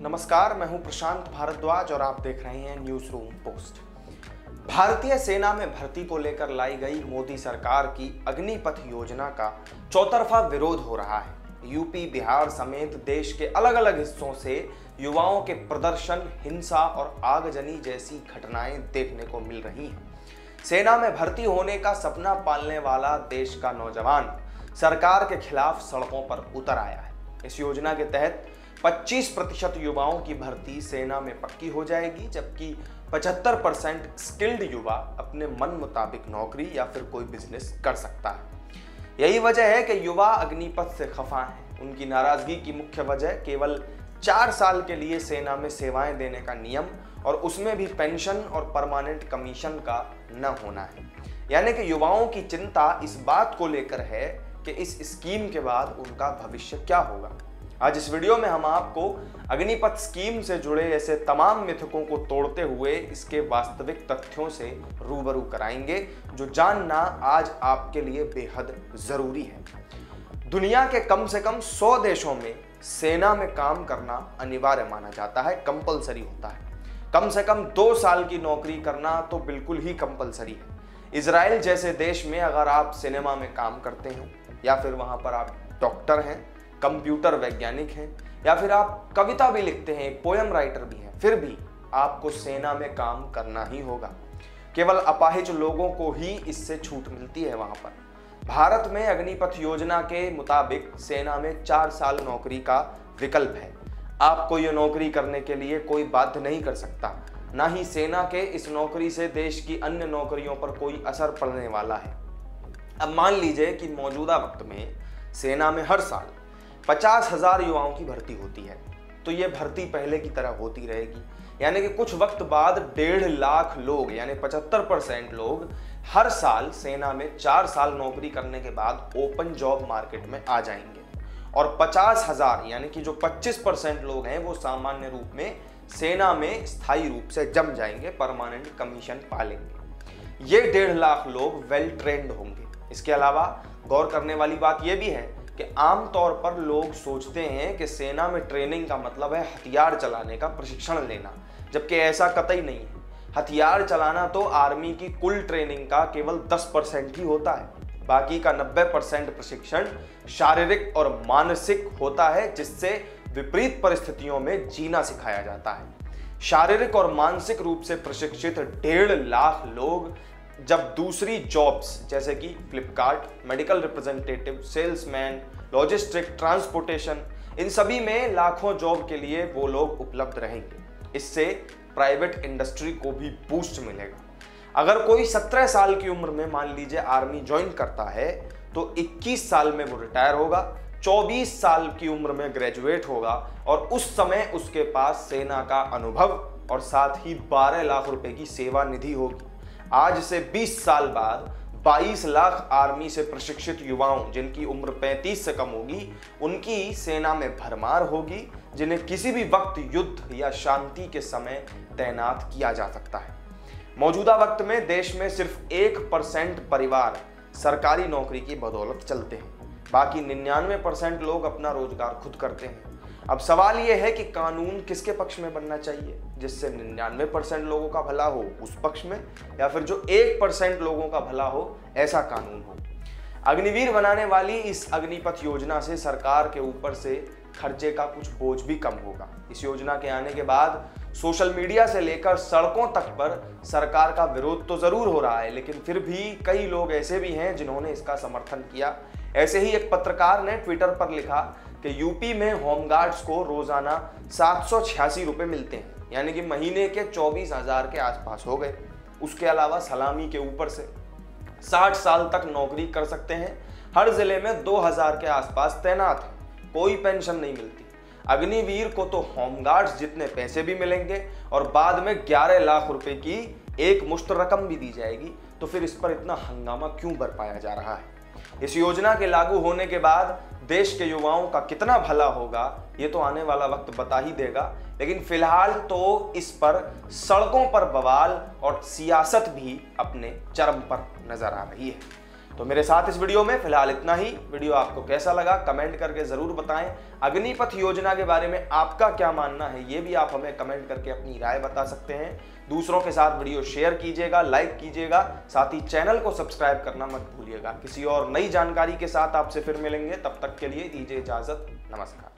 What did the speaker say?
नमस्कार, मैं हूं प्रशांत भारद्वाज और आप देख रहे हैं न्यूज रूम पोस्ट। भारतीय सेना में भर्ती को लेकर लाई गई मोदी सरकार की अग्निपथ योजना का चौतरफा विरोध हो रहा है। यूपी, बिहार समेत देश के अलग अलग हिस्सों से युवाओं के प्रदर्शन, हिंसा और आगजनी जैसी घटनाएं देखने को मिल रही हैं। सेना में भर्ती होने का सपना पालने वाला देश का नौजवान सरकार के खिलाफ सड़कों पर उतर आया है। इस योजना के तहत 25% युवाओं की भर्ती सेना में पक्की हो जाएगी, जबकि 75% स्किल्ड युवा अपने मन मुताबिक नौकरी या फिर कोई बिजनेस कर सकता है। यही वजह है कि युवा अग्निपथ से खफा हैं। उनकी नाराजगी की मुख्य वजह केवल 4 साल के लिए सेना में सेवाएं देने का नियम और उसमें भी पेंशन और परमानेंट कमीशन का न होना है। यानी कि युवाओं की चिंता इस बात को लेकर है कि इस स्कीम के बाद उनका भविष्य क्या होगा। आज इस वीडियो में हम आपको अग्निपथ स्कीम से जुड़े ऐसे तमाम मिथकों को तोड़ते हुए इसके वास्तविक तथ्यों से रूबरू कराएंगे, जो जानना आज आपके लिए बेहद जरूरी है। दुनिया के कम से कम 100 देशों में सेना में काम करना अनिवार्य माना जाता है, कंपलसरी होता है। कम से कम 2 साल की नौकरी करना तो बिल्कुल ही कंपलसरी है। इजराइल जैसे देश में अगर आप सिनेमा में काम करते हैं या फिर वहां पर आप डॉक्टर हैं, कंप्यूटर वैज्ञानिक हैं या फिर आप कविता भी लिखते हैं, पोएम राइटर भी हैं, फिर भी आपको सेना में काम करना ही होगा। केवल अपाहिज लोगों को ही इससे छूट मिलती है। वहां पर भारत में अग्निपथ योजना के मुताबिक सेना में 4 साल नौकरी का विकल्प है। आपको ये नौकरी करने के लिए कोई बाध्य नहीं कर सकता, ना ही सेना के इस नौकरी से देश की अन्य नौकरियों पर कोई असर पड़ने वाला है। अब मान लीजिए कि मौजूदा वक्त में सेना में हर साल 50,000 युवाओं की भर्ती होती है, तो ये भर्ती पहले की तरह होती रहेगी। यानी कि कुछ वक्त बाद 1.5 लाख लोग यानी 75% लोग हर साल सेना में 4 साल नौकरी करने के बाद ओपन जॉब मार्केट में आ जाएंगे और 50,000 यानी कि जो 25% लोग हैं वो सामान्य रूप में सेना में स्थायी रूप से जम जाएंगे, परमानेंट कमीशन पालेंगे। ये 1.5 लाख लोग वेल ट्रेंड होंगे। इसके अलावा गौर करने वाली बात यह भी है कि आमतौर पर लोग सोचते हैं कि सेना में ट्रेनिंग का मतलब है हथियार चलाने का प्रशिक्षण लेना, जबकि ऐसा कतई नहीं है। हथियार चलाना तो आर्मी की कुल ट्रेनिंग का केवल 10% ही होता है। बाकी का 90% प्रशिक्षण शारीरिक और मानसिक होता है, जिससे विपरीत परिस्थितियों में जीना सिखाया जाता है। शारीरिक और मानसिक रूप से प्रशिक्षित 1.5 लाख लोग जब दूसरी जॉब्स जैसे कि Flipkart, medical representative, salesman, logistic, transportation, इन सभी में लाखों जॉब के लिए वो लोग उपलब्ध रहेंगे। इससे प्राइवेट इंडस्ट्री को भी बूस्ट मिलेगा। अगर कोई 17 साल की उम्र में मान लीजिए आर्मी ज्वाइन करता है तो 21 साल में वो रिटायर होगा, 24 साल की उम्र में ग्रेजुएट होगा और उस समय उसके पास सेना का अनुभव और साथ ही 12 लाख रुपए की सेवा निधि होगी। आज से 20 साल बाद 22 लाख आर्मी से प्रशिक्षित युवाओं, जिनकी उम्र 35 से कम होगी, उनकी सेना में भरमार होगी, जिन्हें किसी भी वक्त युद्ध या शांति के समय तैनात किया जा सकता है। मौजूदा वक्त में देश में सिर्फ 1% परिवार सरकारी नौकरी की बदौलत चलते हैं। बाकी 99% लोग अपना रोजगार खुद करते हैं। अब सवाल यह है कि कानून किसके पक्ष में बनना चाहिए, जिससे 99% लोगों का भला हो उस पक्ष में, या फिर जो 1% लोगों का भला हो ऐसा कानून हो। अग्निवीर बनाने वाली इस अग्निपथ योजना से सरकार के ऊपर से खर्चे का कुछ बोझ भी कम होगा। इस योजना के आने के बाद सोशल मीडिया से लेकर सड़कों तक पर सरकार का विरोध तो जरूर हो रहा है, लेकिन फिर भी कई लोग ऐसे भी हैं जिन्होंने इसका समर्थन किया। ऐसे ही एक पत्रकार ने ट्विटर पर लिखा कि यूपी में होमगार्ड्स को रोजाना 786 रुपए मिलते हैं, यानी कि महीने के 24,000 के आसपास हो गए। उसके अलावा सलामी के ऊपर से 60 साल तक नौकरी कर सकते हैं, हर जिले में 2000 के आसपास तैनात हैं, कोई पेंशन नहीं मिलती। अग्निवीर को तो होमगार्ड्स जितने पैसे भी मिलेंगे और बाद में 11 लाख रुपए की एक मुश्त रकम भी दी जाएगी, तो फिर इस पर इतना हंगामा क्यों बरपाया जा रहा है? इस योजना के लागू होने के बाद देश के युवाओं का कितना भला होगा ये तो आने वाला वक्त बता ही देगा, लेकिन फिलहाल तो इस पर सड़कों पर बवाल और सियासत भी अपने चरम पर नजर आ रही है। तो मेरे साथ इस वीडियो में फिलहाल इतना ही। वीडियो आपको कैसा लगा कमेंट करके जरूर बताएं। अग्निपथ योजना के बारे में आपका क्या मानना है ये भी आप हमें कमेंट करके अपनी राय बता सकते हैं। दूसरों के साथ वीडियो शेयर कीजिएगा, लाइक कीजिएगा, साथ ही चैनल को सब्सक्राइब करना मत भूलिएगा। किसी और नई जानकारी के साथ आपसे फिर मिलेंगे, तब तक के लिए दीजिए इजाजत। नमस्कार।